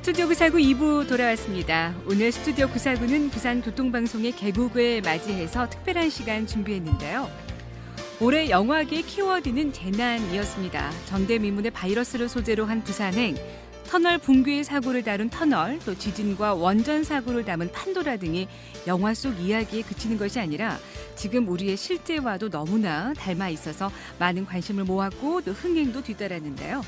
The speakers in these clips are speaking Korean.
스튜디오 구사구 2부 돌아왔습니다. 오늘 스튜디오 구사구는 부산교통방송의 개국을 맞이해서 특별한 시간 준비했는데요. 올해 영화계의 키워드는 재난이었습니다. 전대미문의 바이러스를 소재로 한 부산행, 터널 붕괴 사고를 다룬 터널, 또 지진과 원전 사고를 담은 판도라 등이 영화 속 이야기에 그치는 것이 아니라 지금 우리의 실제와도 너무나 닮아 있어서 많은 관심을 모았고 또 흥행도 뒤따랐는데요.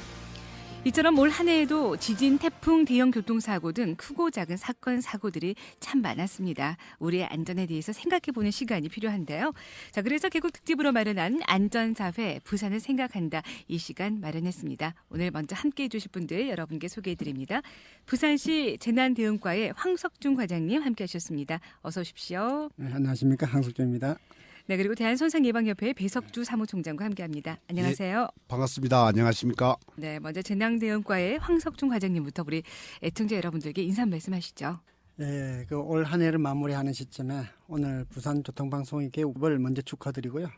이처럼 올 한 해에도 지진, 태풍, 대형 교통사고 등 크고 작은 사건, 사고들이 참 많았습니다. 우리의 안전에 대해서 생각해보는 시간이 필요한데요. 자, 그래서 개국 특집으로 마련한 안전사회, 부산을 생각한다. 이 시간 마련했습니다. 오늘 먼저 함께해 주실 분들 여러분께 소개해드립니다. 부산시 재난대응과의 황석중 과장님 함께하셨습니다. 어서 오십시오. 네, 안녕하십니까. 황석중입니다. 네, 그리고 대한손상예방협회의 배석주 사무총장과 함께합니다. 안녕하세요. 예, 반갑습니다. 안녕하십니까? 네, 먼저 재난대응과의 황석중 과장님부터 우리 애청자 여러분들께 인사 한 말씀 하시죠. 예, 올 한 해를 마무리하는 시점에 오늘 부산교통방송의 개국을 먼저 축하드리고요.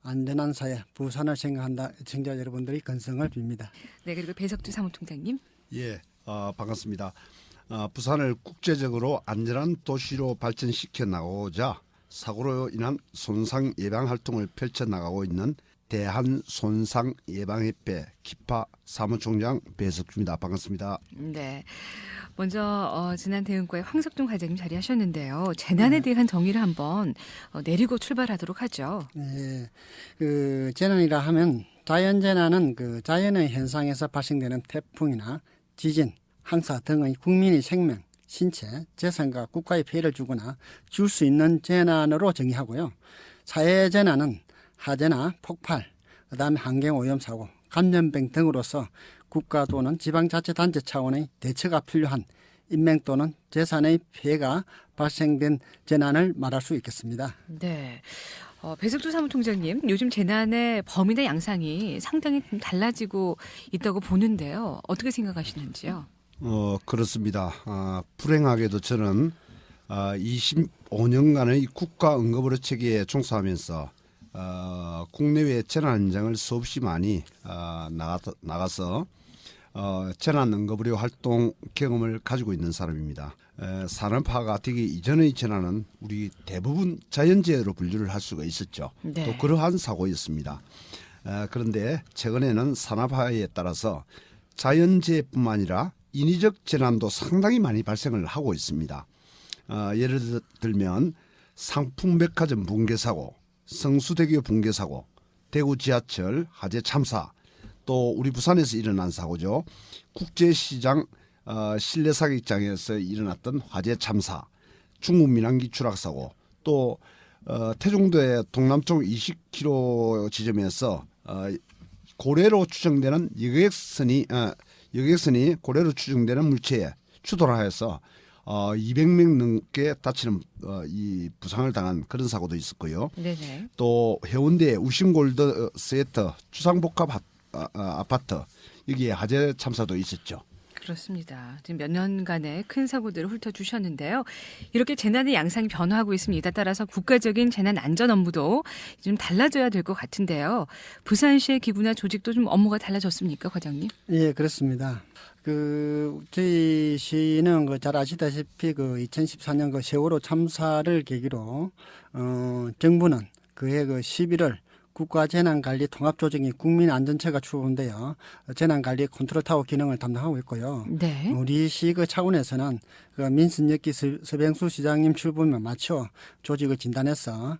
안전한 사회, 부산을 생각한다 애청자 여러분들의 건승을 빕니다. 네, 그리고 배석주 사무총장님. 예, 반갑습니다. 부산을 국제적으로 안전한 도시로 발전시켜 나가고자 사고로 인한 손상 예방 활동을 펼쳐 나가고 있는 대한손상예방협회 기파 사무총장 배석주입니다. 반갑습니다. 네, 먼저 재난대응과의 황석중 과장님 자리하셨는데요. 재난에 대한 정의를 한번 내리고 출발하도록 하죠. 예, 재난이라 하면 자연재난은 자연의 현상에서 발생되는 태풍이나 지진, 황사 등의 국민의 생명, 신체, 재산과 국가의 피해를 주거나 줄 수 있는 재난으로 정의하고요. 사회재난은 화재나 폭발, 그다음에 환경오염사고, 감염병 등으로서 국가 또는 지방자치단체 차원의 대처가 필요한 인명 또는 재산의 피해가 발생된 재난을 말할 수 있겠습니다. 네. 배석주 사무총장님, 요즘 재난의 범위나 양상이 상당히 좀 달라지고 있다고 보는데요. 어떻게 생각하시는지요? 그렇습니다. 불행하게도 저는 25년간의 국가 응급의료 체계에 종사하면서 국내외 재난 현장을 수없이 많이 나가서 재난 응급의료 활동 경험을 가지고 있는 사람입니다. 산업화가 되기 이전의 재난은 우리 대부분 자연재해로 분류를 할 수가 있었죠. 네. 또 그러한 사고였습니다. 그런데 최근에는 산업화에 따라서 자연재해뿐만 아니라 인위적 재난도 상당히 많이 발생을 하고 있습니다. 예를 들면 상풍백화점 붕괴사고, 성수대교 붕괴사고, 대구 지하철 화재 참사, 또 우리 부산에서 일어난 사고죠. 국제시장 실내사격장에서 일어났던 화재 참사, 중국 민항기 추락사고, 또 태종도의 동남쪽 20km 지점에서 고래로 추정되는 여객선이 고래로 추정되는 물체에 추돌하여서 200명 넘게 다치는 이 부상을 당한 그런 사고도 있었고요. 네네. 또 해운대 우심골드 세터 주상복합 아파트 여기에 화재 참사도 있었죠. 그렇습니다. 지금 몇 년간의 큰 사고들을 훑어주셨는데요. 이렇게 재난의 양상이 변화하고 있습니다. 따라서 국가적인 재난 안전 업무도 좀 달라져야 될 것 같은데요. 부산시의 기구나 조직도 좀 업무가 달라졌습니까, 과장님? 예, 그렇습니다. 저희 시는 잘 아시다시피 2014년 세월호 참사를 계기로 정부는 그해 11월 국가재난관리 통합조정이 국민안전처가 출범되어 재난관리 컨트롤타워 기능을 담당하고 있고요. 네. 우리 시 차원에서는 민선역기 서병수 시장님 출범에 맞춰 조직을 진단해서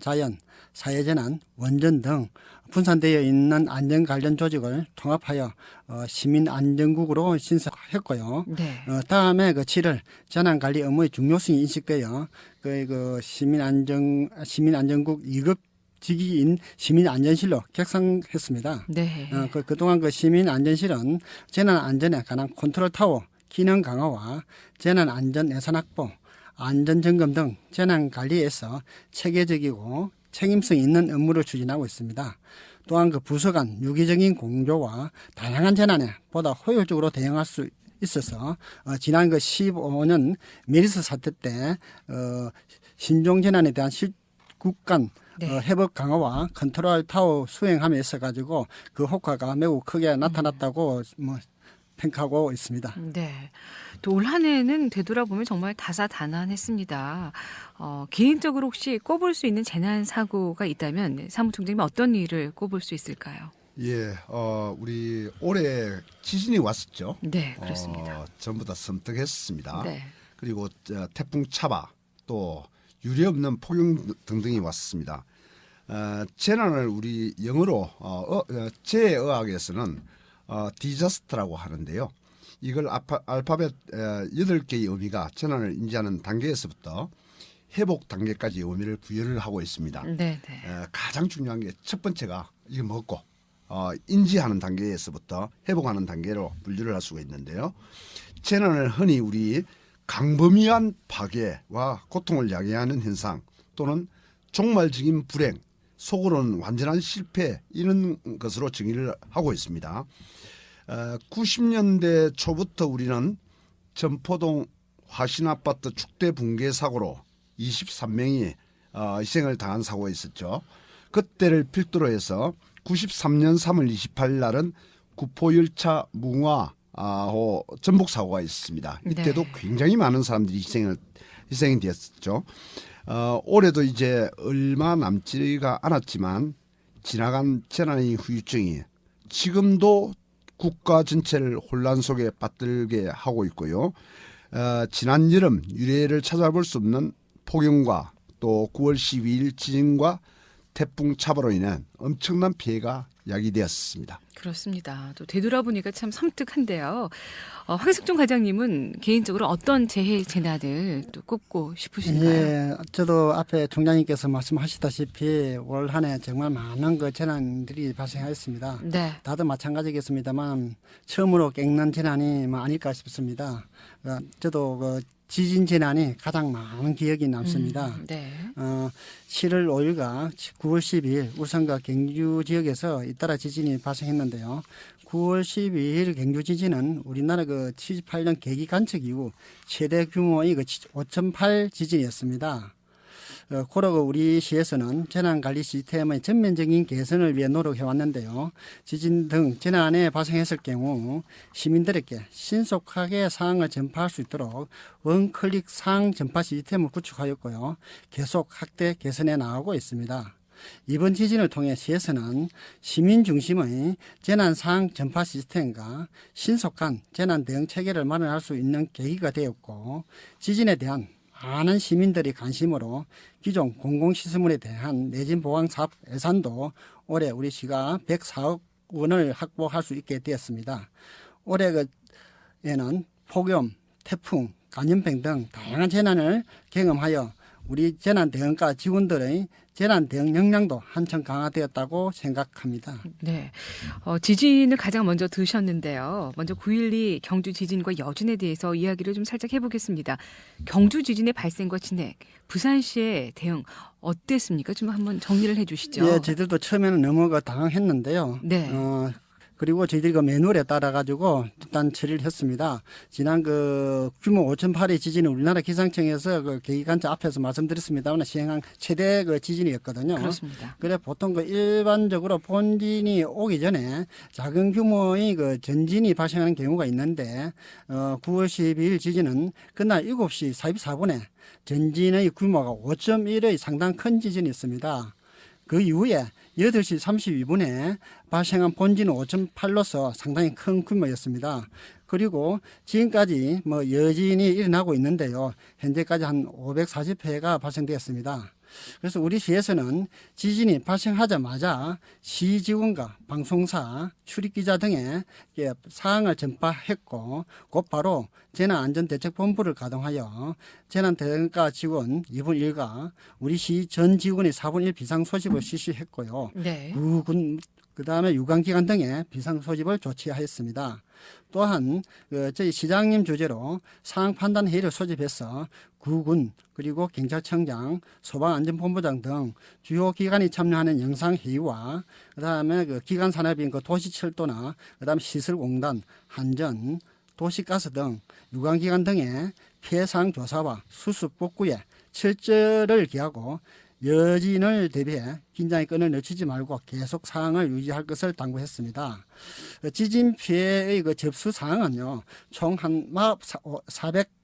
자연, 사회재난, 원전 등 분산되어 있는 안전 관련 조직을 통합하여 시민안전국으로 신설했고요. 네. 다음에 7월 재난관리 업무의 중요성이 인식되어 시민안전국 2급 직위인 시민안전실로 격상했습니다. 네. 그동안 시민안전실은 재난안전에 관한 컨트롤타워 기능 강화와 재난안전 예산 확보, 안전점검 등 재난관리에서 체계적이고 책임성 있는 업무를 추진하고 있습니다. 또한 부서 간 유기적인 공조와 다양한 재난에 보다 효율적으로 대응할 수 있어서 지난 15년 메르스 사태 때 신종 재난에 대한 실국 간 회복 강화와 컨트롤 타워 수행함에 있어 가지고 그 효과가 매우 크게 나타났다고 평가하고 있습니다. 네. 또 올 한 해는 되돌아보면 정말 다사다난했습니다. 개인적으로 혹시 꼽을 수 있는 재난 사고가 있다면 사무총장님 어떤 일을 꼽을 수 있을까요? 예, 우리 올해 지진이 왔었죠. 네, 그렇습니다. 전부 다 섬뜩했습니다. 네. 그리고 태풍 차바 또 유례 없는 폭염 등등이 왔습니다. 재난을 우리 영어로 제어학에서는 디자스트라고 하는데요. 이걸 알파벳 8개의 의미가 재난을 인지하는 단계에서부터 회복 단계까지 의미를 부여를 하고 있습니다. 네, 네. 가장 중요한 게 첫 번째가 이게 뭐고 인지하는 단계에서부터 회복하는 단계로 분류를 할 수가 있는데요. 재난을 흔히 우리 강범위한 파괴와 고통을 야기하는 현상 또는 종말적인 불행, 속으로는 완전한 실패 이런 것으로 정의를 하고 있습니다. 90년대 초부터 우리는 전포동 화신아파트 축대 붕괴 사고로 23명이 희생을 당한 사고가 있었죠. 그때를 필두로 해서 93년 3월 28일 날은 구포열차 무궁화호 전복 사고가 있었습니다. 이때도 네. 굉장히 많은 사람들이 희생이 되었죠. 올해도 이제 얼마 남지가 않았지만 지나간 재난의 후유증이 지금도 국가 전체를 혼란 속에 빠뜨리게 하고 있고요. 지난 여름 유례를 찾아볼 수 없는 폭염과 또 9월 12일 지진과 태풍 차바로 인한 엄청난 피해가 야기되었습니다. 그렇습니다. 또 되돌아보니까 참 섬뜩한데요. 황석종 과장님은 개인적으로 어떤 재난을 또 꼽고 싶으신가요? 예, 저도 앞에 총장님께서 말씀하시다시피 올 한 해 정말 많은 그 재난들이 발생하였습니다. 네. 다들 마찬가지겠습니다만 처음으로 겪는 재난이 아닐까 싶습니다. 저도 그 지진 재난이 가장 많은 기억이 남습니다. 네. 7월 5일과 9월 12일 울산과 경주 지역에서 잇따라 지진이 발생했는데요. 9월 12일 경주 지진은 우리나라 그 78년 계기 관측 이후 최대 규모의 그 5.8 지진이었습니다. 고로 우리 시에서는 재난관리 시스템의 전면적인 개선을 위해 노력해 왔는데요. 지진 등 재난이 발생했을 경우 시민들에게 신속하게 사항을 전파할 수 있도록 원클릭 사항 전파 시스템을 구축하였고요. 계속 확대 개선해 나가고 있습니다. 이번 지진을 통해 시에서는 시민 중심의 재난 사항 전파 시스템과 신속한 재난 대응 체계를 마련할 수 있는 계기가 되었고 지진에 대한 많은 시민들이 관심으로 기존 공공시설물에 대한 내진 보강 사업 예산도 올해 우리 시가 104억 원을 확보할 수 있게 되었습니다. 올해에는 폭염, 태풍, 감염병 등 다양한 재난을 경험하여 우리 재난대응과 직원들의 재난대응 역량도 한층 강화되었다고 생각합니다. 네. 지진을 가장 먼저 드셨는데요. 먼저 9.12 경주 지진과 여진에 대해서 이야기를 좀 살짝 해보겠습니다. 경주 지진의 발생과 진행, 부산시의 대응 어땠습니까? 좀 한번 정리를 해주시죠. 예, 저희들도 처음에는 너무 당황했는데요. 네. 그리고 저희들이 그 매뉴얼에 따라 가지고 일단 처리를 했습니다. 지난 그 규모 5.8의 지진은 우리나라 기상청에서 그 계기관차 앞에서 말씀드렸습니다만 시행한 최대 그 지진이었거든요. 그렇습니다. 그래 보통 그 일반적으로 본진이 오기 전에 작은 규모의 그 전진이 발생하는 경우가 있는데 9월 12일 지진은 그날 7시 44분에 전진의 규모가 5.1의 상당 큰 지진이 있습니다. 그 이후에 8시 32분에 발생한 본진은 5.8로서 상당히 큰 규모였습니다. 그리고 지금까지 여진이 일어나고 있는데요. 현재까지 한 540회가 발생되었습니다. 그래서 우리 시에서는 지진이 발생하자마자 시 직원과 방송사, 출입기자 등에 사항을 전파했고 곧바로 재난안전대책본부를 가동하여 재난대응과 직원 2분 1과 우리 시 전 직원의 4분 1 비상소집을 실시했고요. 네. 구군 그다음에 유관기관 등의 비상소집을 조치하였습니다. 또한 저희 시장님 주재로 상황판단회의를 소집해서 구군 그리고 경찰청장, 소방안전본부장 등 주요 기관이 참여하는 영상회의와 그다음에 그 기관산업인 그 도시철도나 그다음 시설공단, 한전, 도시가스 등 유관기관 등의 피해사항 조사와 수습 복구에 철저를 기하고 여진을 대비해 긴장의 끈을 놓치지 말고 계속 상황을 유지할 것을 당부했습니다. 지진 피해의 그 접수 사항은요, 총 한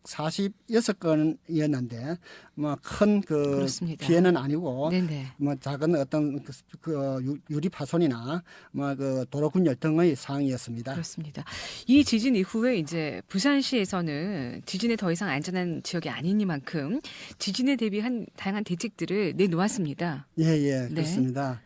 446건이었는데, 뭐 큰 그 그렇습니다. 피해는 아니고, 네네. 뭐 작은 어떤 그 유리 파손이나 뭐 그 도로 분열 등의 사항이었습니다. 그렇습니다. 이 지진 이후에 이제 부산시에서는 지진에 더 이상 안전한 지역이 아니니만큼 지진에 대비한 다양한 대책들을 내놓았습니다. 예, 그렇습니다.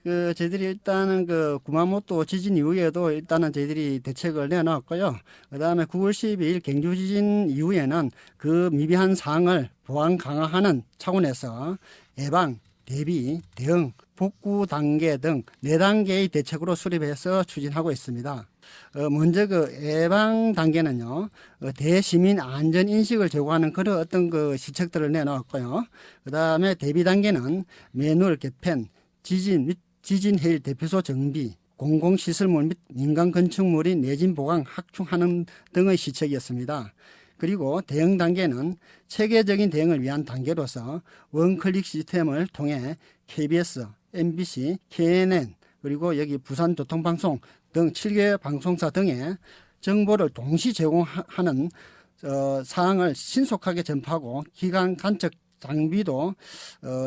그 저희들이 일단은 그 구마모토 지진 이후에도 일단은 저희들이 대책을 내놨고요. 그다음에 9월 12일 경주 지진 이후에는 그 미비한 사항을 보완 강화하는 차원에서 예방, 대비, 대응, 복구 단계 등 4단계의 대책으로 수립해서 추진하고 있습니다. 먼저 그 예방 단계는요, 대시민 안전 인식을 제고하는 그런 어떤 그 시책들을 내놓았고요. 그 다음에 대비 단계는 매뉴얼 개편, 지진 및 지진 해일 대피소 정비, 공공시설물 및 민간 건축물인 내진 보강 확충하는 등의 시책이었습니다. 그리고 대응 단계는 체계적인 대응을 위한 단계로서 원클릭 시스템을 통해 KBS, MBC, KNN 그리고 여기 부산교통방송 등 7개 방송사 등의 정보를 동시 제공하는 사항을 신속하게 전파하고 기간 간척 장비도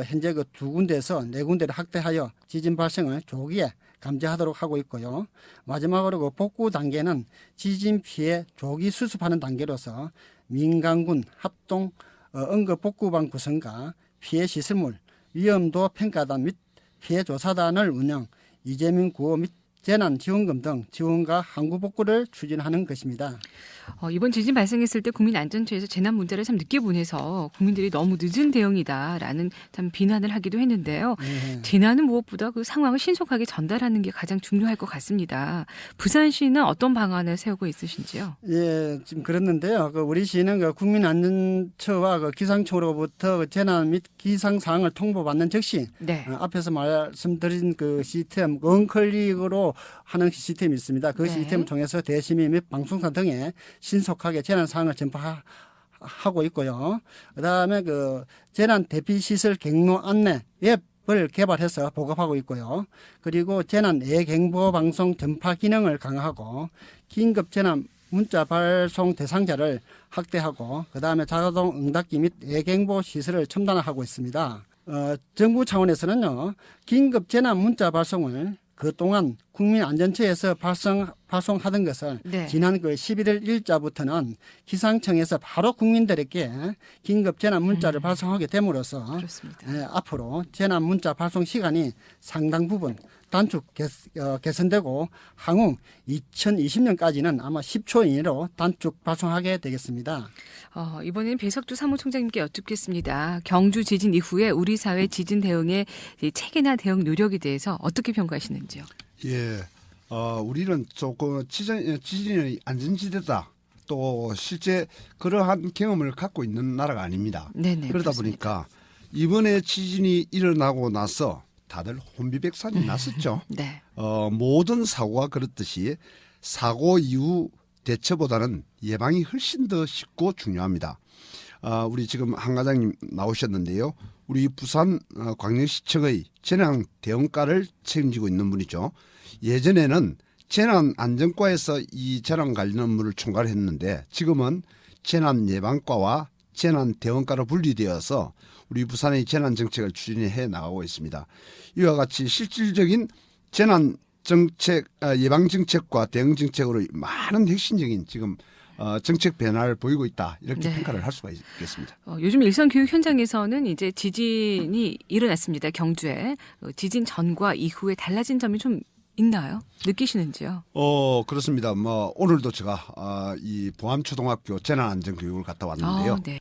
현재 그 2군데에서 4군데를 확대하여 지진 발생을 조기에 감지하도록 하고 있고요. 마지막으로 그 복구 단계는 지진 피해 조기 수습하는 단계로서 민간군 합동 응급복구반 구성과 피해 시설물 위험도 평가단 및 피해 조사단을 운영, 이재민 구호 및 재난지원금 등 지원과 항구복구를 추진하는 것입니다. 이번 지진 발생했을 때 국민안전처에서 재난 문제를 참 늦게 보내서 국민들이 너무 늦은 대응이다라는 참 비난을 하기도 했는데요. 재난은 무엇보다 그 상황을 신속하게 전달하는 게 가장 중요할 것 같습니다. 부산시는 어떤 방안을 세우고 있으신지요? 예, 지금 그랬는데요. 그 우리 시는 그 국민안전처와 그 기상청으로부터 그 재난 및 기상 사항을 통보받는 즉시 네. 앞에서 말씀드린 그 시스템 원클릭으로 하는 시스템이 있습니다. 그 네. 시스템을 통해서 대시민 및 방송사 등에 신속하게 재난 사항을 전파하고 있고요. 그다음에 그 재난 대피 시설 경로 안내 앱을 개발해서 보급하고 있고요. 그리고 재난 예경보 방송 전파 기능을 강화하고 긴급 재난 문자 발송 대상자를 확대하고 그다음에 자동 응답기 및 예경보 시설을 첨단화하고 있습니다. 정부 차원에서는요, 긴급 재난 문자 발송을 그동안 국민안전처에서 발송하던 것을 네. 지난 그 11월 1일자부터는 기상청에서 바로 국민들에게 긴급 재난 문자를 발송하게 됨으로써 그렇습니다. 앞으로 재난 문자 발송 시간이 상당 부분 단축 개선되고 향후 2020년까지는 아마 10초 이내로 단축 발송하게 되겠습니다. 이번에는 배석주 사무총장님께 여쭙겠습니다. 경주 지진 이후에 우리 사회 지진 대응의 체계나 대응 노력에 대해서 어떻게 평가하시는지요? 예, 우리는 조금 지진의 안전지대다. 또 실제 그러한 경험을 갖고 있는 나라가 아닙니다. 네네. 그러다 그렇습니다. 보니까 이번에 지진이 일어나고 나서 다들 혼비백산이 났었죠. 네. 모든 사고가 그렇듯이 사고 이후 대처보다는 예방이 훨씬 더 쉽고 중요합니다. 우리 지금 한 과장님 나오셨는데요. 우리 부산 광역시청의 재난 대응과를 책임지고 있는 분이죠. 예전에는 재난안전과에서 이 재난 관련 업무를 총괄했는데 지금은 재난예방과와 재난대응과로 분리되어서 우리 부산의 재난정책을 추진해 나가고 있습니다. 이와 같이 실질적인 재난정책, 예방정책과 대응정책으로 많은 핵심적인 지금 정책 변화를 보이고 있다. 이렇게 네. 평가를 할 수가 있겠습니다. 요즘 일선 교육 현장에서는 이제 지진이 일어났습니다. 경주에. 지진 전과 이후에 달라진 점이 좀 있나요? 느끼시는지요? 그렇습니다. 오늘도 제가 이 보암초등학교 재난안전교육을 갔다 왔는데요. 네.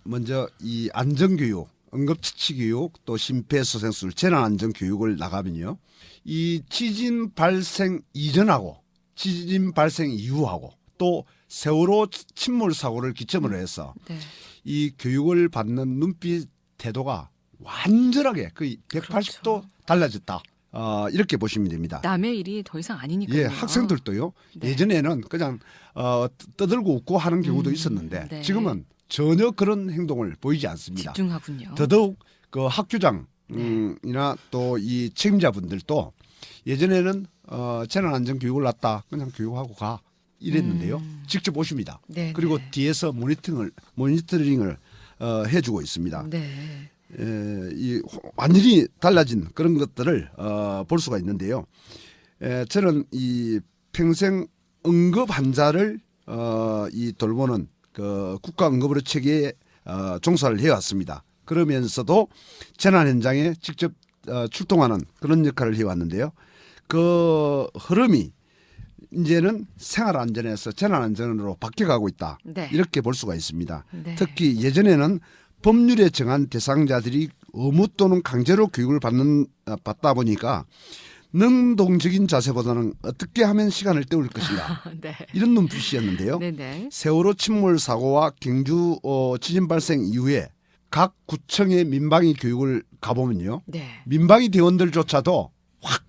먼저 이 안전교육, 응급처치교육, 또 심폐소생술 재난안전교육을 나가면요. 이 지진 발생 이전하고 지진 발생 이후하고 또 세월호 침몰 사고를 기점으로 해서 네. 이 교육을 받는 눈빛 태도가 완전하게 거의 180도 그렇죠. 달라졌다. 이렇게 보시면 됩니다. 남의 일이 더 이상 아니니까요. 예, 학생들도요. 네. 예전에는 그냥 떠들고 웃고 하는 경우도 있었는데 네. 지금은 전혀 그런 행동을 보이지 않습니다. 집중하군요. 더더욱 그 학교장 이나 또 이 책임자분들도 예전에는 재난안전 교육을 났다 그냥 교육하고 가 이랬는데요. 직접 오십니다. 네, 그리고 네. 뒤에서 모니터링을 해주고 있습니다. 네. 완전히 달라진 그런 것들을 볼 수가 있는데요. 저는 이 평생 응급 환자를 이 돌보는 그 국가 응급의료 체계에 종사를 해왔습니다. 그러면서도 재난 현장에 직접 출동하는 그런 역할을 해왔는데요. 그 흐름이 이제는 생활안전에서 재난안전으로 바뀌어가고 있다. 네. 이렇게 볼 수가 있습니다. 네. 특히 예전에는 법률에 정한 대상자들이 의무 또는 강제로 교육을 받다 보니까 능동적인 자세보다는 어떻게 하면 시간을 때울 것인가 네. 이런 눈빛이었는데요. 네네. 세월호 침몰 사고와 경주 지진 발생 이후에 각 구청의 민방위 교육을 가보면요. 네. 민방위 대원들조차도 확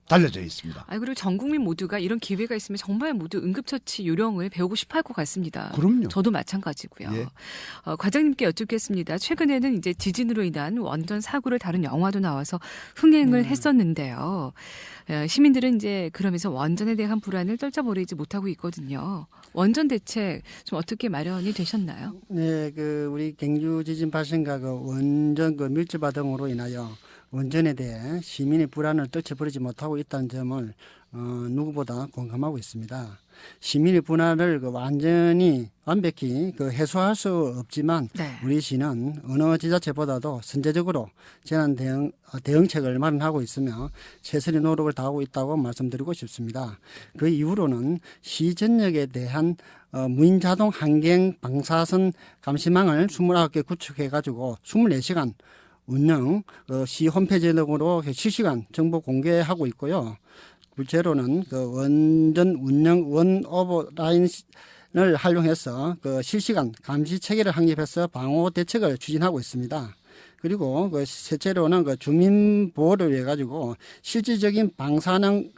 달려져 있습니다. 그리고 전 국민 모두가 이런 기회가 있으면 정말 모두 응급처치 요령을 배우고 싶어 할 것 같습니다. 그럼요. 저도 마찬가지고요. 예. 과장님께 여쭙겠습니다. 최근에는 이제 지진으로 인한 원전 사고를 다룬 영화도 나와서 흥행을 했었는데요. 시민들은 이제 그러면서 원전에 대한 불안을 떨쳐버리지 못하고 있거든요. 원전 대책 좀 어떻게 마련이 되셨나요? 네, 우리 경주 지진 발생과 원전 밀집화 등으로 인하여 원전에 대해 시민의 불안을 떨쳐버리지 못하고 있다는 점을 누구보다 공감하고 있습니다. 시민의 불안을 완벽히 해소할 수 없지만 네. 우리 시는 어느 지자체보다도 선제적으로 재난 대응책을 마련하고 있으며 최선의 노력을 다하고 있다고 말씀드리고 싶습니다. 그 이후로는 시 전역에 대한 무인 자동 환경 방사선 감시망을 29개 구축해가지고 24시간 운영 시 홈페이지 등으로 실시간 정보 공개하고 있고요. 구체로는 원전 운영 원오버라인을 활용해서 실시간 감시 체계를 확립해서 방호 대책을 추진하고 있습니다. 그리고 셋째로는 주민 보호를 위해 가지고 실질적인 방사능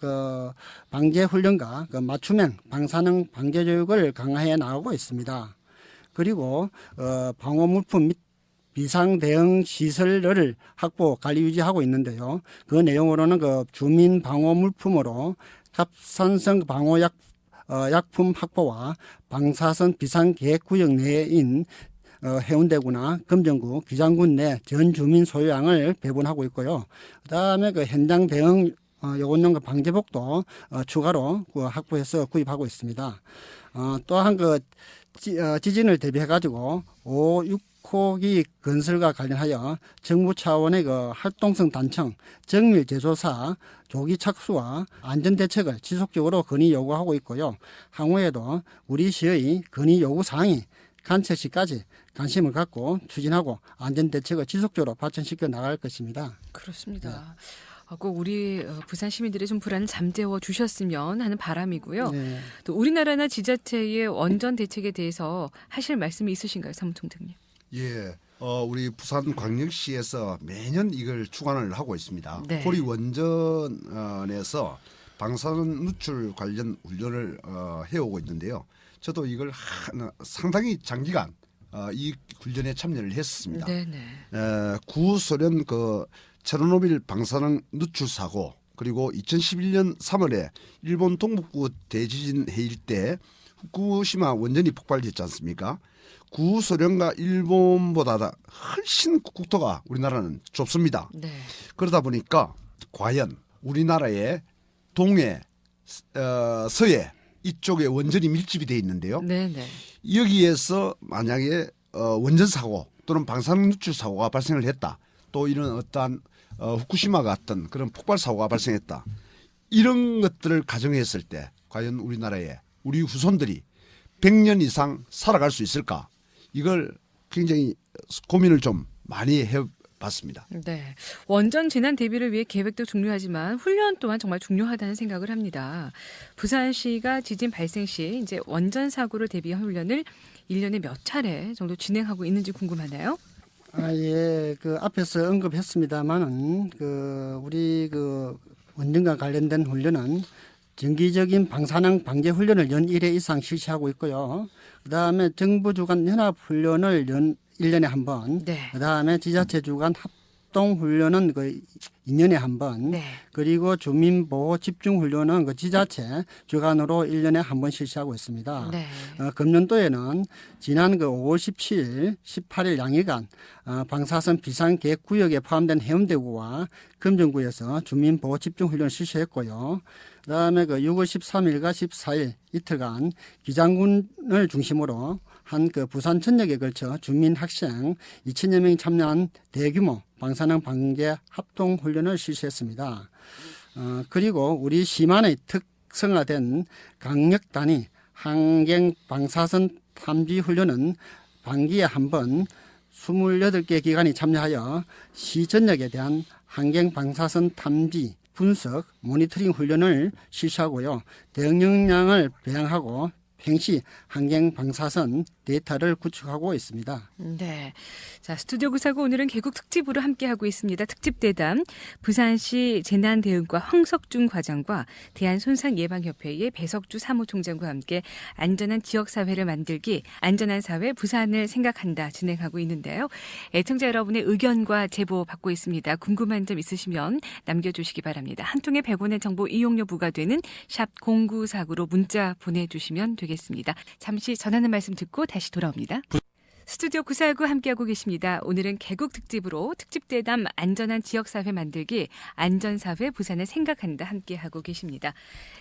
방제 훈련과 맞춤형 방사능 방제 교육을 강화해 나가고 있습니다. 그리고 방호 물품 및 비상 대응 시설을 확보, 관리, 유지하고 있는데요. 그 내용으로는 주민 방호 물품으로 갑산성 방호 약품 확보와 방사선 비상 계획 구역 내인 해운대구나 금정구, 기장군 내 전 주민 소유량을 배분하고 있고요. 그다음에 현장 대응 요원용 방제복도 추가로 확보해서 구입하고 있습니다. 또한 지진을 대비해 가지고 5,6호기 건설과 관련하여 정부 차원의 활동성 단청, 정밀 제조사, 조기 착수와 안전 대책을 지속적으로 건의 요구하고 있고요. 향후에도 우리 시의 건의 요구 사항이 간척 시까지 관심을 갖고 추진하고 안전 대책을 지속적으로 발전시켜 나갈 것입니다. 그렇습니다. 꼭 우리 부산 시민들의 좀 불안을 잠재워 주셨으면 하는 바람이고요. 네. 또 우리나라나 지자체의 원전 대책에 대해서 하실 말씀이 있으신가요, 사무총장님? 예, 우리 부산광역시에서 매년 이걸 주관을 하고 있습니다. 네. 고리 원전에서 방사선 누출 관련 훈련을 해오고 있는데요. 저도 이걸 상당히 장기간 이 훈련에 참여를 했습니다. 네네. 구소련 체르노빌 방사능 누출 사고 그리고 2011년 3월에 일본 동북부 대지진 해일 때 후쿠시마 원전이 폭발했지 않습니까? 구소련과 일본보다 훨씬 국토가 우리나라는 좁습니다. 네. 그러다 보니까 과연 우리나라의 동해, 서해 이쪽에 원전이 밀집이 돼 있는데요. 네네. 여기에서 만약에 원전 사고 또는 방사능 누출 사고가 발생을 했다. 또 이런 어떠한 후쿠시마 같은 그런 폭발 사고가 발생했다. 이런 것들을 가정했을 때 과연 우리나라에 우리 후손들이 100년 이상 살아갈 수 있을까? 이걸 굉장히 고민을 좀 많이 해봤습니다. 네. 원전 재난 대비를 위해 계획도 중요하지만 훈련 또한 정말 중요하다는 생각을 합니다. 부산시가 지진 발생 시 이제 원전 사고를 대비한 훈련을 1년에 몇 차례 정도 진행하고 있는지 궁금하네요. 예, 앞에서 언급했습니다만은, 우리 원전과 관련된 훈련은 정기적인 방사능 방제 훈련을 연 1회 이상 실시하고 있고요. 그 다음에 정부 주관 연합 훈련을 연 1년에 한 번, 네. 그 다음에 지자체 주관 합동훈련은 그 2년에 한 번, 네. 그리고 주민보호 집중훈련은 그 지자체 주관으로 1년에 한 번 실시하고 있습니다. 네. 금년도에는 지난 그 5월 17일, 18일 양일간 방사선 비상계획구역에 포함된 해운대구와 금정구에서 주민보호 집중훈련을 실시했고요. 그다음에 그 6월 13일과 14일 이틀간 기장군을 중심으로 한 그 부산 전역에 걸쳐 주민 학생 2천여 명이 참여한 대규모 방사능 방제 합동 훈련을 실시했습니다. 그리고 우리 시만의 특성화된 강력 단위 환경 방사선 탐지 훈련은 반기에 한 번 28개 기관이 참여하여 시 전역에 대한 환경 방사선 탐지 분석, 모니터링 훈련을 실시하고요. 대응 역량을 배양하고 평시 환경 방사선 데이터를 구축하고 있습니다. 네. 자, 스튜디오 구사고 오늘은 개국 특집으로 함께하고 있습니다. 특집 대담 부산시 재난대응과 황석중 과장과 대한손상예방협회의 배석주 사무총장과 함께 안전한 지역사회를 만들기 안전한 사회 부산을 생각한다 진행하고 있는데요. 애청자 여러분의 의견과 제보 받고 있습니다. 궁금한 점 있으시면 남겨주시기 바랍니다. 한 통에 100원의 정보 이용료 부과되는 샵 0949로 문자 보내주시면 되겠습니다. 잠시 전하는 말씀 듣고 다시 돌아옵니다. 스튜디오 949 함께하고 계십니다. 오늘은 개국 특집으로 특집대담 안전한 지역사회 만들기 안전사회 부산을 생각한다 함께하고 계십니다.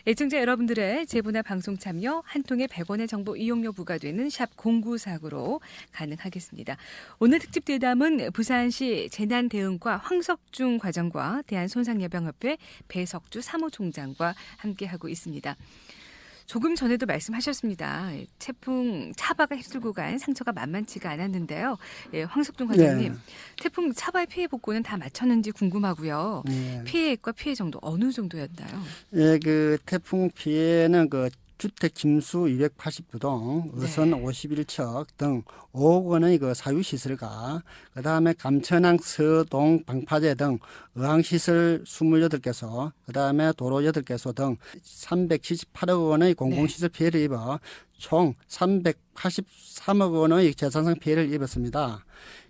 애청자 여러분들의 제보나 방송 참여 한 통에 100원의 정보 이용료 부과되는 샵 0949로 가능하겠습니다. 오늘 특집대담은 부산시 재난대응과 황석중 과장과 대한손상예방협회 배석주 사무총장과 함께하고 있습니다. 조금 전에도 말씀하셨습니다. 태풍 차바가 휩쓸고 간 상처가 만만치가 않았는데요. 예, 황석중 과장님, 네. 태풍 차바의 피해 복구는 다 마쳤는지 궁금하고요. 네. 피해액과 피해 정도 어느 정도였나요? 예, 그 태풍 피해는 그 주택 침수 289동, 의선 네. 51척 등 5억 원의 그 사유시설과 그다음에 감천항 서동 방파제 등 의항시설 28개소, 그다음에 도로 8개소 등 378억 원의 공공시설 피해를 입어 총 383억 원의 재산상 피해를 입었습니다.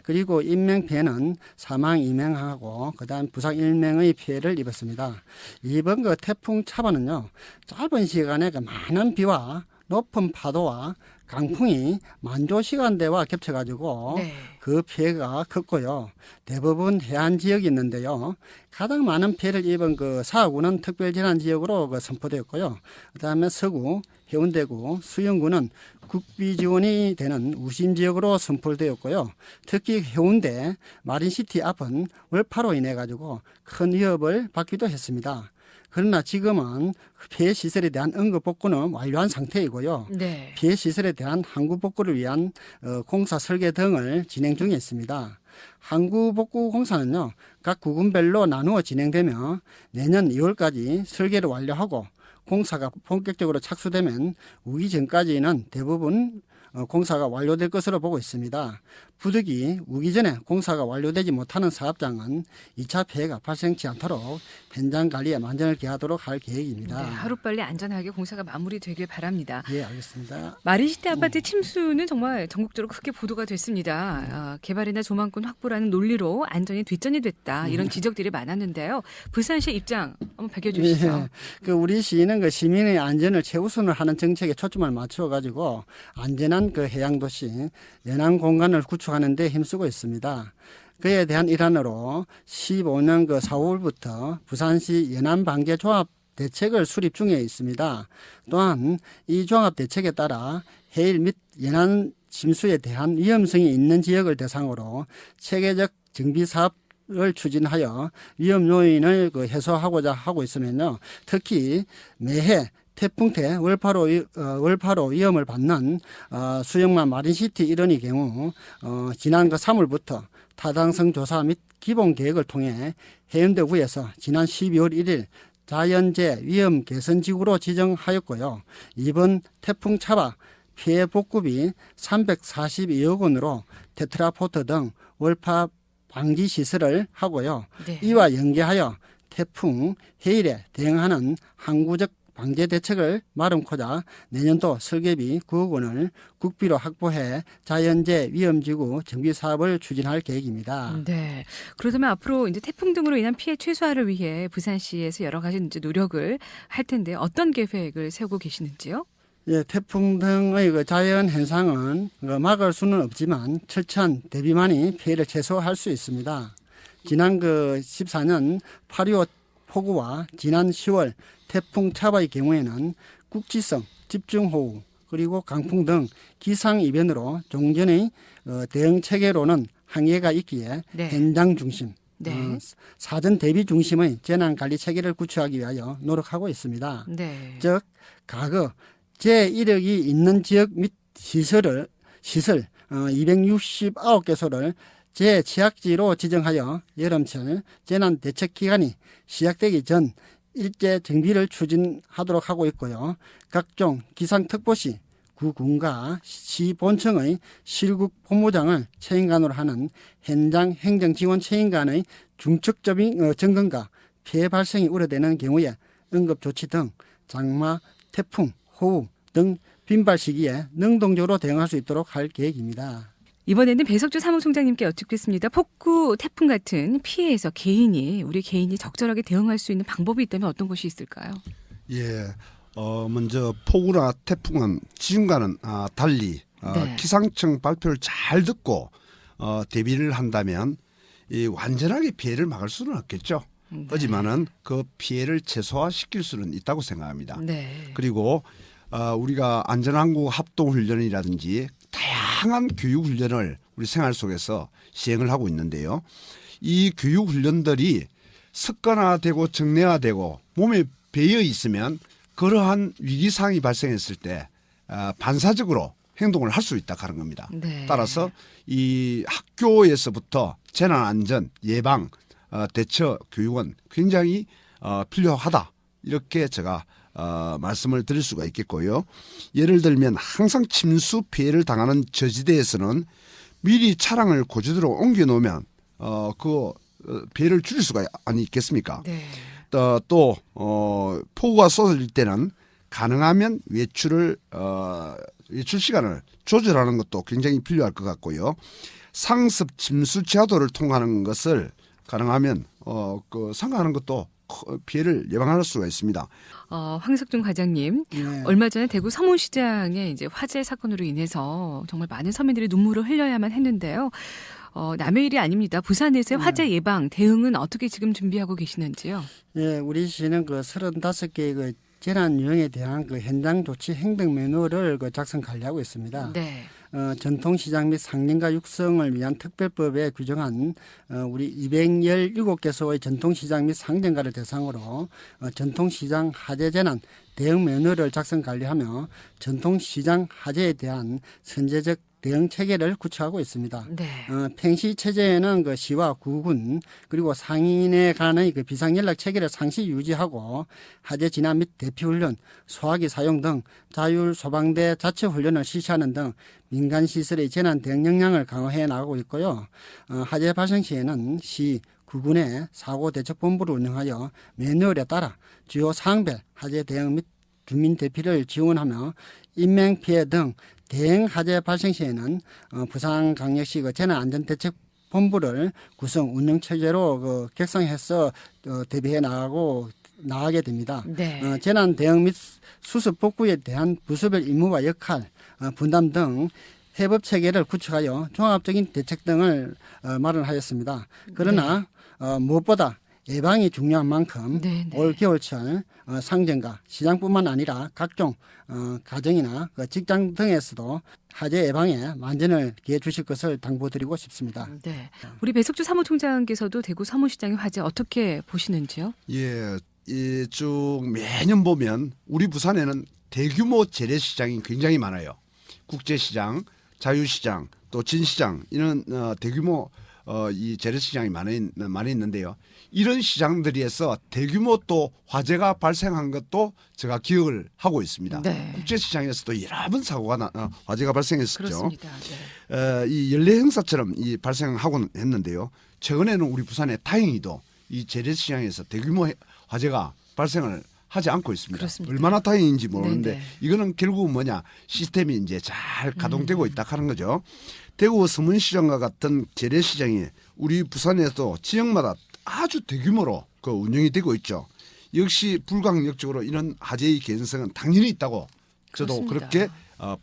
그리고 인명피해는 사망 2명하고 그다음 부상 1명의 피해를 입었습니다. 이번 그 태풍 차바는요, 짧은 시간에 그 많은 비와 높은 파도와 강풍이 만조 시간대와 겹쳐가지고 네. 그 피해가 컸고요. 대부분 해안 지역이 있는데요. 가장 많은 피해를 입은 그 사구는 특별재난지역으로 그 선포되었고요. 그다음에 서구, 해운대구, 수영구는 국비 지원이 되는 우심 지역으로 선포되었고요. 특히 해운대 마린시티 앞은 월파로 인해 가지고 큰 위협을 받기도 했습니다. 그러나 지금은 피해 시설에 대한 응급 복구는 완료한 상태이고요. 네. 피해 시설에 대한 항구 복구를 위한 공사 설계 등을 진행 중에 있습니다. 항구 복구 공사는요, 각 구군별로 나누어 진행되며 내년 2월까지 설계를 완료하고 공사가 본격적으로 착수되면 우기 전까지는 대부분 공사가 완료될 것으로 보고 있습니다. 부득이 우기 전에 공사가 완료되지 못하는 사업장은 2차 피해가 발생치 않도록 현장 관리에 만전을 기하도록 할 계획입니다. 네, 하루빨리 안전하게 공사가 마무리되길 바랍니다. 예, 알겠습니다. 마린시티 아파트 침수는 정말 전국적으로 크게 보도가 됐습니다. 개발이나 조망권 확보라는 논리로 안전이 뒷전이 됐다. 이런 지적들이 많았는데요. 부산시 입장 한번 밝혀주시죠. 예, 그 우리 시는 그 시민의 안전을 최우선을 하는 정책에 초점을 맞추어 가지고 안전한 그 해양 도시 연안 공간을 구축하는 데 힘쓰고 있습니다. 그에 대한 일환으로 15년 그 4월부터 부산시 연안 방제 조합 대책을 수립 중에 있습니다. 또한 이 종합 대책에 따라 해일 및 연안 침수에 대한 위험성이 있는 지역을 대상으로 체계적 정비 사업을 추진하여 위험 요인을 그 해소하고자 하고 있으면요. 특히 매해 태풍 때 월파로 위험을 받는 수영만 마린시티 일원의 경우 지난 그 3월부터 타당성 조사 및 기본 계획을 통해 해운대구에서 지난 12월 1일 자연재 위험 개선 지구로 지정하였고요. 이번 태풍 차바 피해 복구비 342억 원으로 테트라포트 등 월파 방지 시설을 하고요. 네. 이와 연계하여 태풍 해일에 대응하는 항구적 방제 대책을 마련코자 내년도 설계비 9억 원을 국비로 확보해 자연재해 위험지구 정비 사업을 추진할 계획입니다. 네. 그렇다면 앞으로 이제 태풍 등으로 인한 피해 최소화를 위해 부산시에서 여러 가지 이제 노력을 할 텐데 어떤 계획을 세우고 계시는지요? 예, 태풍 등의 그 자연 현상은 막을 수는 없지만 철저한 대비만이 피해를 최소화할 수 있습니다. 지난 14년 8.25 폭우와 지난 10월 태풍 차바의 경우에는 국지성 집중호우 그리고 강풍 등 기상 이변으로 종전의 대응 체계로는 한계가 있기에 네. 현장 중심, 네. 사전 대비 중심의 재난 관리 체계를 구축하기 위하여 노력하고 있습니다. 네. 즉 과거 제1억이 있는 지역 및 시설 269개소를 재취약지로 지정하여 여름철 재난 대책 기간이 시작되기 전 일제 정비를 추진하도록 하고 있고요. 각종 기상특보시 구군과 시본청의 실국 본부장을 체인관으로 하는 현장 행정지원 체인관의 중첩적인 점검과 피해 발생이 우려되는 경우에 응급조치 등 장마, 태풍, 호우 등 빈발 시기에 능동적으로 대응할 수 있도록 할 계획입니다. 이번에는 배석주 사무총장님께 여쭙겠습니다. 폭우, 태풍 같은 피해에서 우리 개인이 적절하게 대응할 수 있는 방법이 있다면 어떤 것이 있을까요? 예, 먼저 폭우나 태풍은 지금과는 달리 네. 기상청 발표를 잘 듣고 대비를 한다면 이 완전하게 피해를 막을 수는 없겠죠. 네. 하지만은 그 피해를 최소화시킬 수는 있다고 생각합니다. 네. 그리고 우리가 안전항공 합동훈련이라든지 다양한 교육훈련을 우리 생활 속에서 시행을 하고 있는데요. 이 교육훈련들이 습관화되고 정례화되고 몸에 배어 있으면 그러한 위기상황이 발생했을 때 반사적으로 행동을 할 수 있다 하는 겁니다. 네. 따라서 이 학교에서부터 재난안전 예방 대처 교육은 굉장히 필요하다 이렇게 제가 말씀을 드릴 수가 있겠고요. 예를 들면 항상 침수 피해를 당하는 저지대에서는 미리 차량을 고지대로 옮겨 놓으면 그 피해를 줄일 수가 있겠습니까? 네. 또 폭우가 쏟아질 때는 가능하면 외출 시간을 조절하는 것도 굉장히 필요할 것 같고요. 상습 침수 지하도를 통하는 것을 가능하면 상가하는 것도 피해를 예방할 수가 있습니다. 황석준 과장님, 네. 얼마 전에 대구 서문시장의 이제 화재 사건으로 인해서 정말 많은 서민들이 눈물을 흘려야만 했는데요. 남의 일이 아닙니다. 부산에서의 화재 예방 대응은 어떻게 지금 준비하고 계시는지요? 예, 우리 시는 35개의 재난 유형에 대한 현장 조치 행동 매뉴얼을 작성 관리하고 있습니다. 네. 전통시장 및 상인가 육성을 위한 특별법에 규정한 우리 217개소의 전통시장 및 상점가를 대상으로 전통시장 화재 재난 대응 매뉴얼을 작성 관리하며 전통시장 화재에 대한 선제적 대응 체계를 구축하고 있습니다. 네. 평시 체제에는 시와 구군 그리고 상인에 관의 비상연락 체계를 상시 유지하고 화재 진압 및 대피 훈련, 소화기 사용 등 자율 소방대 자체 훈련을 실시하는 등 민간 시설의 재난 대응 역량을 강화해 나가고 있고요. 화재 발생 시에는 시 구군의 사고 대책 본부를 운영하여 매뉴얼에 따라 주요 사항별 화재 대응 및 주민 대피를 지원하며 인명 피해 등 대형 화재 발생 시에는 부산광역시 재난안전대책본부를 구성 운영 체제로 객상해서 대비해 나가게 됩니다. 네. 재난 대응 및 수습 복구에 대한 부서별 임무와 역할, 분담 등 해법 체계를 구축하여 종합적인 대책 등을 마련하였습니다. 그러나 무엇보다 예방이 중요한 만큼 네, 네. 올 겨울철 상점과 시장뿐만 아니라 각종 가정이나 직장 등에서도 화재 예방에 만전을 기해 주실 것을 당부드리고 싶습니다. 네. 우리 배석주 사무총장께서도 대구 서문시장의 화재 어떻게 보시는지요? 예, 쭉 매년 보면 우리 부산에는 대규모 재래시장이 굉장히 많아요. 국제시장, 자유시장, 또 진시장 이런 대규모 이 재래시장이 많이 있는데요. 이런 시장들에서 대규모 또 화재가 발생한 것도 제가 기억을 하고 있습니다. 네. 국제시장에서도 여러 번 사고가 화재가 발생했었죠. 그렇습니다. 네. 이 연례 행사처럼 발생하곤 했는데요. 최근에는 우리 부산에 다행히도 이 재래시장에서 대규모 화재가 발생을 하지 않고 있습니다. 그렇습니다. 얼마나 다행인지 모르는데 네네. 이거는 결국은 뭐냐 시스템이 이제 잘 가동되고 있다 하는 거죠. 대구 서문시장과 같은 재래시장이 우리 부산에도 지역마다 아주 대규모로 그 운영이 되고 있죠. 역시 불가항력적으로 이런 화재의 개연성은 당연히 있다고 저도 그렇습니다. 그렇게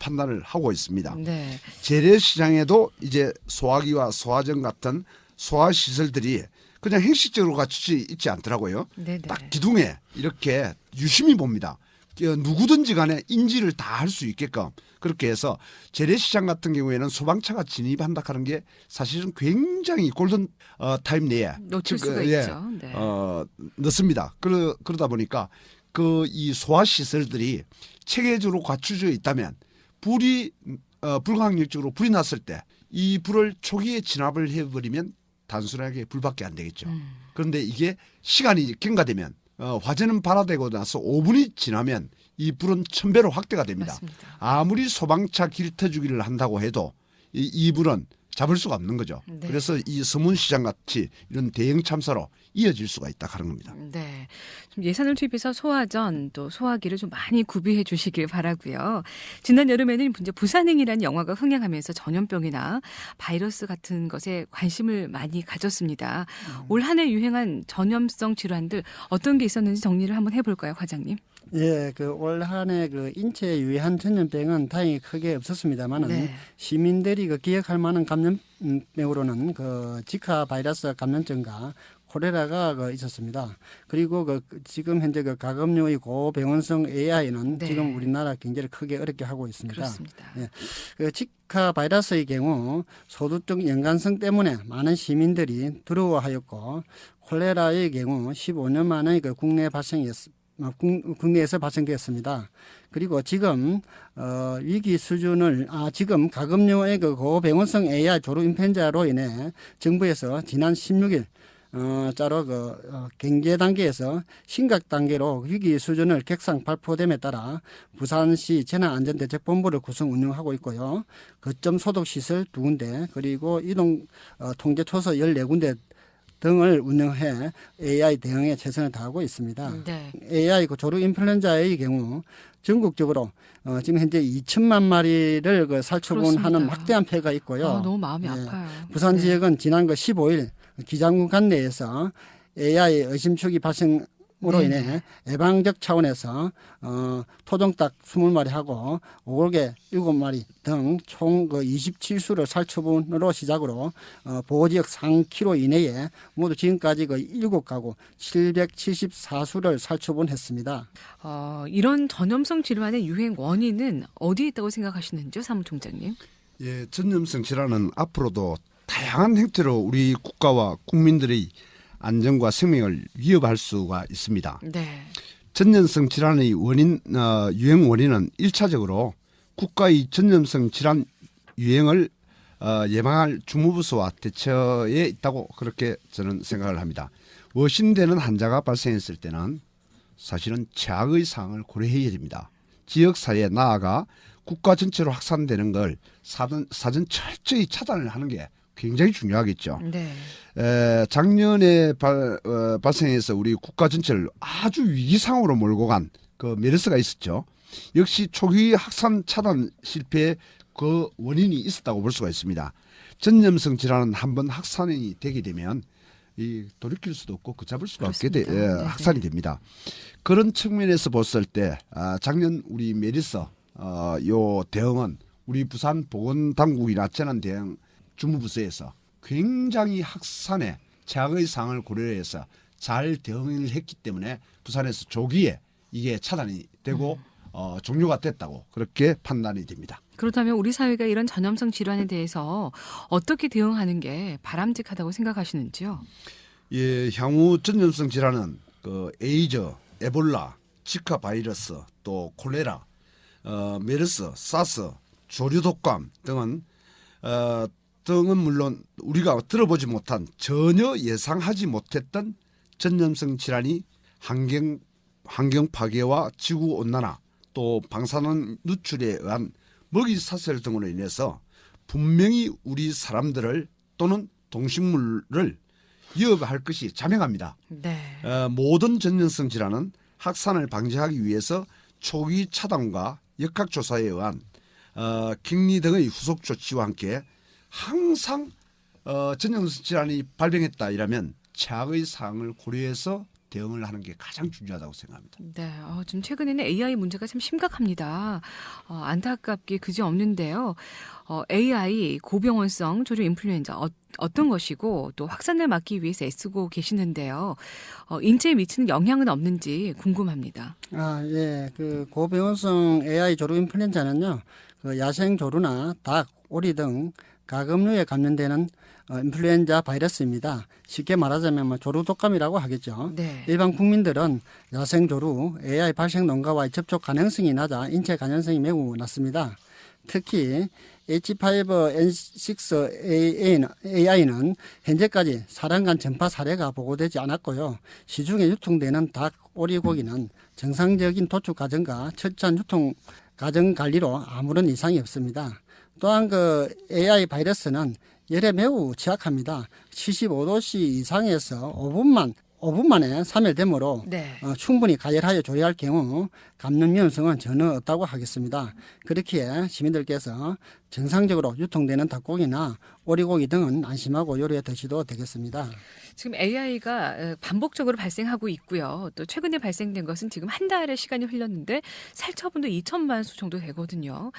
판단을 하고 있습니다. 네. 재래시장에도 이제 소화기와 소화전 같은 소화시설들이 그냥 형식적으로 갖추지 있지 않더라고요. 네네. 딱 기둥에 이렇게 유심히 봅니다. 누구든지 간에 인지를 다 할 수 있게끔 그렇게 해서 재래시장 같은 경우에는 소방차가 진입한다 하는 게 사실은 굉장히 골든 타임 내에 놓칠 수가 예, 있죠. 네. 넣습니다. 그러다 보니까 그 이 소화 시설들이 체계적으로 갖춰져 있다면 불이 불가항력적으로 불이 났을 때 이 불을 초기에 진압을 해버리면 단순하게 불밖에 안 되겠죠. 그런데 이게 시간이 경과되면 화재는 발화되고 나서 5분이 지나면 이 불은 1000배로 확대가 됩니다. 맞습니다. 아무리 소방차 길터주기를 한다고 해도 이 불은 잡을 수가 없는 거죠. 네. 그래서 이 서문시장 같이 이런 대형 참사로 이어질 수가 있다 하는 겁니다. 네. 좀 예산을 투입해서 소화전 또 소화기를 좀 많이 구비해 주시길 바라고요. 지난 여름에는 이제 부산행이라는 영화가 흥행하면서 전염병이나 바이러스 같은 것에 관심을 많이 가졌습니다. 올 한 해 유행한 전염성 질환들 어떤 게 있었는지 정리를 한번 해볼까요, 과장님? 예, 그 올 한해 그 인체에 유해한 전염병은 다행히 크게 없었습니다만은 네. 시민들이 그 기억할 만한 감염병으로는 그 지카 바이러스 감염증과 콜레라가 그 있었습니다. 그리고 그 지금 현재 그 가금류의 고병원성 AI는 네. 지금 우리나라 경제를 크게 어렵게 하고 있습니다. 그렇습니다. 예. 그 지카 바이러스의 경우 소두증 연관성 때문에 많은 시민들이 두려워하였고 콜레라의 경우 15년 만에 그 국내에서 발생되었습니다. 그리고 지금 위기 수준을 지금 가금류의 그 고병원성 AI 조류 인플루엔자로 인해 정부에서 지난 16일 짜로 경제 단계에서 심각 단계로 위기 수준을 객상 발표됨에 따라 부산시 재난안전대책본부를 구성 운영하고 있고요. 거점 소독 시설 2군데 그리고 이동 통제 초소 14군데 등을 운영해 AI 대응에 최선을 다하고 있습니다. 네. AI 그 조류 인플루엔자의 경우 전국적으로 지금 현재 2천만 마리를 그 살처분하는 그렇습니다. 막대한 폐가 있고요. 너무 마음이 예. 아파요. 부산 네. 지역은 지난 15일 기장군 관내에서 AI 의심축이 발생으로 네. 인해 예방적 차원에서 토종닭 20마리 하고 오골개 7마리 등 총 27수를 살처분으로 시작으로 보호지역 3km 이내에 모두 지금까지 7가구 774수를 살처분했습니다. 이런 전염성 질환의 유행 원인은 어디에 있다고 생각하시는지요, 사무총장님? 예, 전염성 질환은 앞으로도 다양한 형태로 우리 국가와 국민들의 안전과 생명을 위협할 수가 있습니다. 네. 전염성 질환의 유행 원인은 1차적으로 국가의 전염성 질환 유행을 예방할 주무부서와 대처에 있다고 그렇게 저는 생각을 합니다. 의심되는 환자가 발생했을 때는 사실은 최악의 상황을 고려해야 됩니다. 지역사회에 나아가 국가 전체로 확산되는 걸 사전 철저히 차단을 하는 게 굉장히 중요하겠죠. 네. 작년에 발생해서 우리 국가 전체를 아주 위기 상황으로 몰고 간 그 메르스가 있었죠. 역시 초기 확산 차단 실패의 그 원인이 있었다고 볼 수가 있습니다. 전염성 질환은 한번 확산이 되게 되면 돌이킬 수도 없고 걷잡을 수가 없게 그렇습니다. 확산이 됩니다. 그런 측면에서 봤을 때 작년 우리 메르스 요 대응은 우리 부산 보건당국이나 재난대응 주무부서에서 굉장히 확산에 최악의 상황을 고려해서 잘 대응을 했기 때문에 부산에서 조기에 이게 차단이 되고 종료가 됐다고 그렇게 판단이 됩니다. 그렇다면 우리 사회가 이런 전염성 질환에 대해서 어떻게 대응하는 게 바람직하다고 생각하시는지요? 예, 향후 전염성 질환은 그 에이즈, 에볼라, 지카 바이러스, 또 콜레라, 메르스, 사스, 조류 독감 등은 물론 우리가 들어보지 못한 전혀 예상하지 못했던 전염성 질환이 환경 파괴와 지구 온난화 또 방사능 누출에 의한 먹이 사슬 등으로 인해서 분명히 우리 사람들을 또는 동식물을 위협할 것이 자명합니다. 네. 모든 전염성 질환은 확산을 방지하기 위해서 초기 차단과 역학조사에 의한 격리 등의 후속 조치와 함께 항상 전염성 질환이 발병했다 이라면 최악의 사항을 고려해서 대응을 하는 게 가장 중요하다고 생각합니다. 네, 지금 최근에는 AI 문제가 참 심각합니다. 안타깝게 그지없는데요. AI 고병원성 조류 인플루엔자 어떤 것이고 또 확산을 막기 위해서 애쓰고 계시는데요. 인체에 미치는 영향은 없는지 궁금합니다. 예. 그 고병원성 AI 조류 인플루엔자는요. 그 야생 조류나 닭, 오리 등 가금류에 감염되는 인플루엔자 바이러스입니다. 쉽게 말하자면 조류 독감이라고 하겠죠. 네. 일반 국민들은 야생 조류 AI 발생 농가와의 접촉 가능성이 낮아 인체 감염성이 매우 낮습니다. 특히 H5N6AI는 현재까지 사람 간 전파 사례가 보고되지 않았고요. 시중에 유통되는 닭, 오리고기는 정상적인 도축 과정과 철저한 유통 과정 관리로 아무런 이상이 없습니다. 또한 그 AI 바이러스는 열에 매우 취약합니다. 75도씨 이상에서 5분 만에 사멸되므로 네. 충분히 가열하여 조리할 경우 감염 위험성은 전혀 없다고 하겠습니다. 그렇기에 시민들께서 정상적으로 유통되는 닭고기나 오리고기 등은 안심하고 요리해 드셔도 되겠습니다. 지금 AI가 반복적으로 발생하고 있고요. 또 최근에 발생된 것은 지금 한 달의 시간이 흘렀는데 살처분도 2천만 수 정도 되거든요.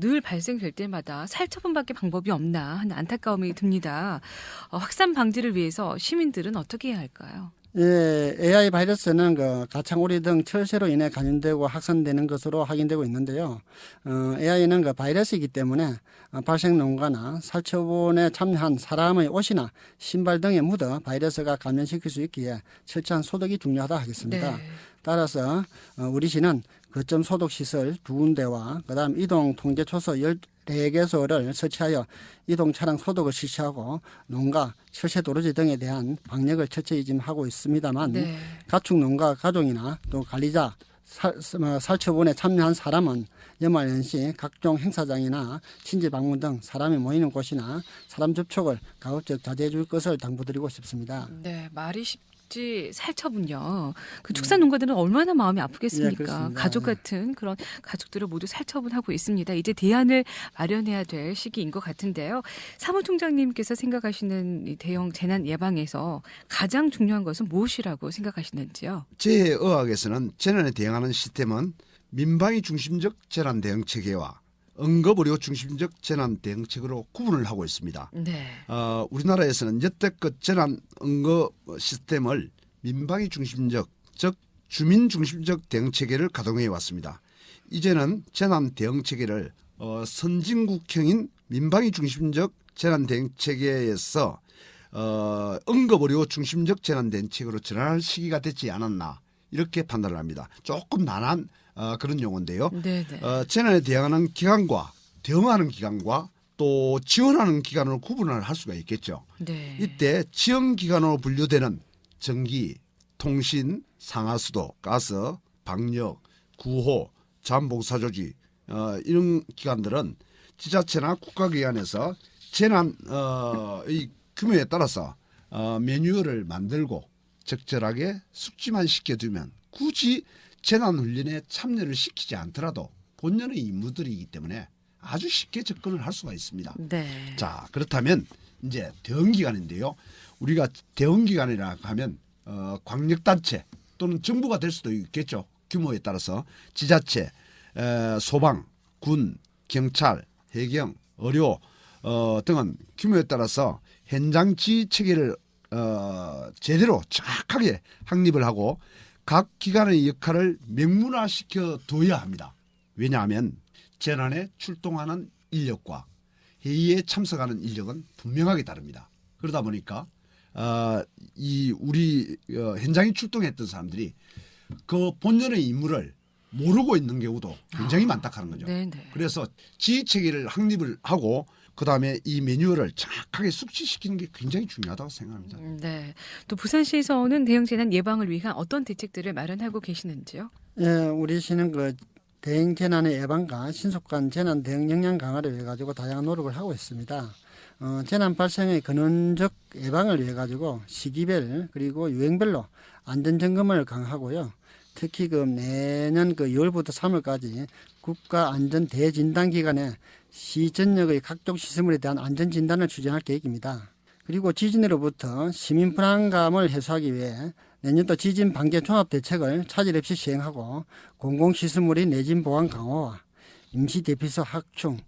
늘 발생될 때마다 살처분밖에 방법이 없나 하는 안타까움이 듭니다. 확산 방지를 위해서 시민들은 어떻게 해야 할까요? 예, AI 바이러스는 그 가창오리 등 철새로 인해 감염되고 확산되는 것으로 확인되고 있는데요. AI는 그 바이러스이기 때문에 발생 농가나 살처분에 참여한 사람의 옷이나 신발 등에 묻어 바이러스가 감염시킬 수 있기에 철저한 소독이 중요하다 하겠습니다. 네. 따라서 우리 시는 거점 소독 시설 2군데와 그다음 이동 통제 초소 14개소를 설치하여 이동 차량 소독을 실시하고 농가, 철새 도로지 등에 대한 방역을 철저히 지금 하고 있습니다만 네. 가축 농가 가족이나 또 관리자, 살처분에 참여한 사람은 연말연시 각종 행사장이나 친지 방문 등 사람이 모이는 곳이나 사람 접촉을 가급적 자제해 줄 것을 당부드리고 싶습니다. 네, 말이 쉽지 살처분요. 그 축산 농가들은 얼마나 마음이 아프겠습니까? 그렇습니다. 가족 같은 그런 가족들을 모두 살처분하고 있습니다. 이제 대안을 마련해야 될 시기인 것 같은데요. 사무총장님께서 생각하시는 이 대형 재난 예방에서 가장 중요한 것은 무엇이라고 생각하시는지요? 제 의학에서는 재난에 대응하는 시스템은 민방위 중심적 재난 대응 체계와 응급의료 중심적 재난 대응책으로 구분을 하고 있습니다. 네. 우리나라에서는 여태껏 재난 응급 시스템을 민방위 중심적, 즉 주민 중심적 대응 체계를 가동해 왔습니다. 이제는 재난 대응 체계를 선진국형인 민방위 중심적 재난 대응 체계에서 응급의료 중심적 재난 대응책으로 전환할 시기가 됐지 않았나 이렇게 판단을 합니다. 조금 난한 그런 용어인데요. 네네. 재난에 대응하는 기관과 대응하는 기관과 또 지원하는 기관으로 구분을 할 수가 있겠죠. 네. 이때 지원 기관으로 분류되는 전기, 통신, 상하수도, 가스, 방역, 구호, 자원봉사조직 이런 기관들은 지자체나 국가기관에서 재난의 규모에 따라서 매뉴얼을 만들고 적절하게 숙지만 시켜두면 굳이 재난훈련에 참여를 시키지 않더라도 본연의 임무들이기 때문에 아주 쉽게 접근을 할 수가 있습니다. 네. 자, 그렇다면 이제 대응기관인데요. 우리가 대응기관이라 하면 광역단체 또는 정부가 될 수도 있겠죠. 규모에 따라서 지자체, 소방, 군, 경찰, 해경, 의료 등은 규모에 따라서 현장 지휘 체계를 제대로 정확하게 확립을 하고 각 기관의 역할을 명문화시켜 둬야 합니다. 왜냐하면 재난에 출동하는 인력과 회의에 참석하는 인력은 분명하게 다릅니다. 그러다 보니까 우리 현장에 출동했던 사람들이 그 본연의 임무를 모르고 있는 경우도 굉장히 많다 하는 거죠. 네네. 그래서 지휘 체계를 확립을 하고 그다음에 이 매뉴얼을 정확하게 숙지시키는 게 굉장히 중요하다고 생각합니다. 네. 또 부산시에서는 대형 재난 예방을 위한 어떤 대책들을 마련하고 계시는지요? 예, 우리 시는 그 대형 재난의 예방과 신속한 재난 대응 역량 강화를 위해 가지고 다양한 노력을 하고 있습니다. 재난 발생의 근원적 예방을 위해 가지고 시기별 그리고 유행별로 안전 점검을 강화하고요. 특히 그 내년 그 6월부터 3월까지 국가안전대진단기간에 시 전역의 각종 시설물에 대한 안전진단을 추진할 계획입니다. 그리고 지진으로부터 시민 불안감을 해소하기 위해 내년도 지진 방재 종합 대책을 차질 없이 시행하고 공공시설물의 내진 보안 강화와 임시 대피소 확충,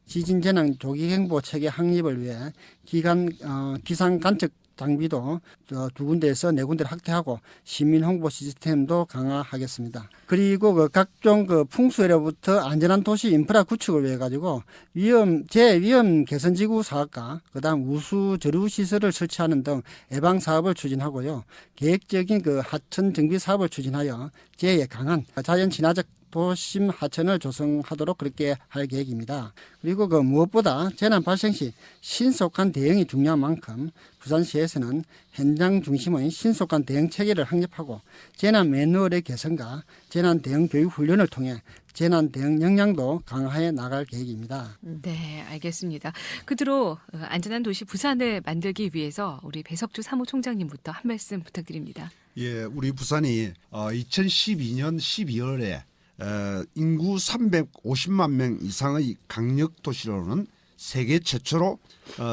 지진 재난 조기 경보 체계 확립을 위해 비상 간척 장비도 2군데에서 4군데를 확대하고 시민 홍보 시스템도 강화하겠습니다. 그리고 그 각종 그 풍수해로부터 안전한 도시 인프라 구축을 위해 가지고 재위험 개선지구 사업과 그다음 우수 저류 시설을 설치하는 등 예방 사업을 추진하고요. 계획적인 그 하천 정비 사업을 추진하여 재해에 강한 자연 친화적 도심 하천을 조성하도록 그렇게 할 계획입니다. 그리고 그 무엇보다 재난 발생 시 신속한 대응이 중요한 만큼 부산시에서는 현장 중심의 신속한 대응 체계를 확립하고 재난 매뉴얼의 개선과 재난 대응 교육 훈련을 통해 재난 대응 역량도 강화해 나갈 계획입니다. 네, 알겠습니다. 그대로 안전한 도시 부산을 만들기 위해서 우리 배석주 사무총장님부터 한 말씀 부탁드립니다. 예, 우리 부산이 2012년 12월에 인구 350만 명 이상의 강력 도시로는 세계 최초로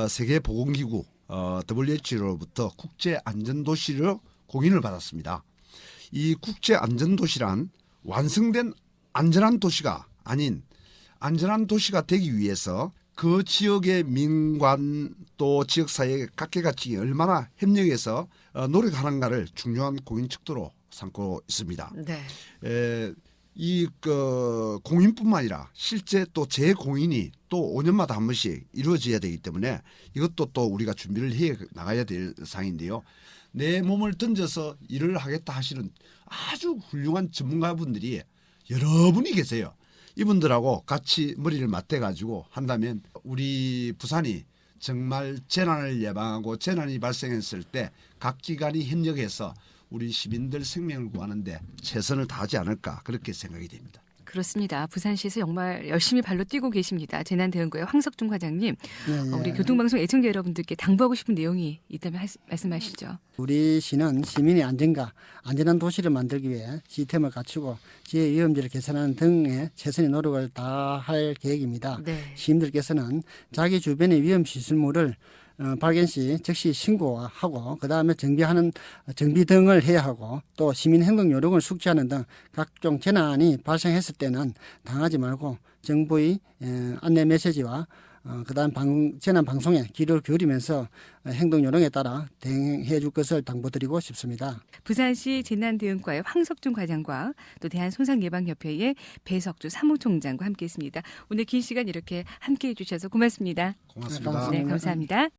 세계보건기구 WHO로부터 국제안전도시로 공인을 받았습니다. 이 국제안전도시란 완성된 안전한 도시가 아닌 안전한 도시가 되기 위해서 그 지역의 민관 또 지역사회의 각계각층이 얼마나 협력해서 노력하는가를 중요한 공인 척도로 삼고 있습니다. 네. 이 공인뿐만 아니라 실제 또 재공인이 또 5년마다 한 번씩 이루어져야 되기 때문에 이것도 또 우리가 준비를 해 나가야 될 사항인데요. 내 몸을 던져서 일을 하겠다 하시는 아주 훌륭한 전문가분들이 여러분이 계세요. 이분들하고 같이 머리를 맞대가지고 한다면 우리 부산이 정말 재난을 예방하고 재난이 발생했을 때 각 기관이 협력해서 우리 시민들 생명을 구하는데 최선을 다하지 않을까 그렇게 생각이 됩니다. 그렇습니다. 부산시에서 정말 열심히 발로 뛰고 계십니다. 재난대응과의 황석중 과장님, 네, 우리 교통방송 애청자 여러분들께 당부하고 싶은 내용이 있다면 말씀하시죠. 우리 시는 시민의 안전과 안전한 도시를 만들기 위해 시스템을 갖추고 지역 위험지를 개선하는 등의 최선의 노력을 다할 계획입니다. 네. 시민들께서는 자기 주변의 위험 시설물을 발견 시 즉시 신고하고 그다음에 정비 등을 해야 하고 또 시민 행동 요령을 숙지하는 등 각종 재난이 발생했을 때는 당하지 말고 정부의 안내 메시지와 그다음 재난 방송에 귀를 기울이면서 행동 요령에 따라 대응해 줄 것을 당부드리고 싶습니다. 부산시 재난대응과의 황석중 과장과 또 대한손상예방협회의 배석주 사무총장과 함께했습니다. 오늘 긴 시간 이렇게 함께해 주셔서 고맙습니다. 고맙습니다. 네, 감사합니다.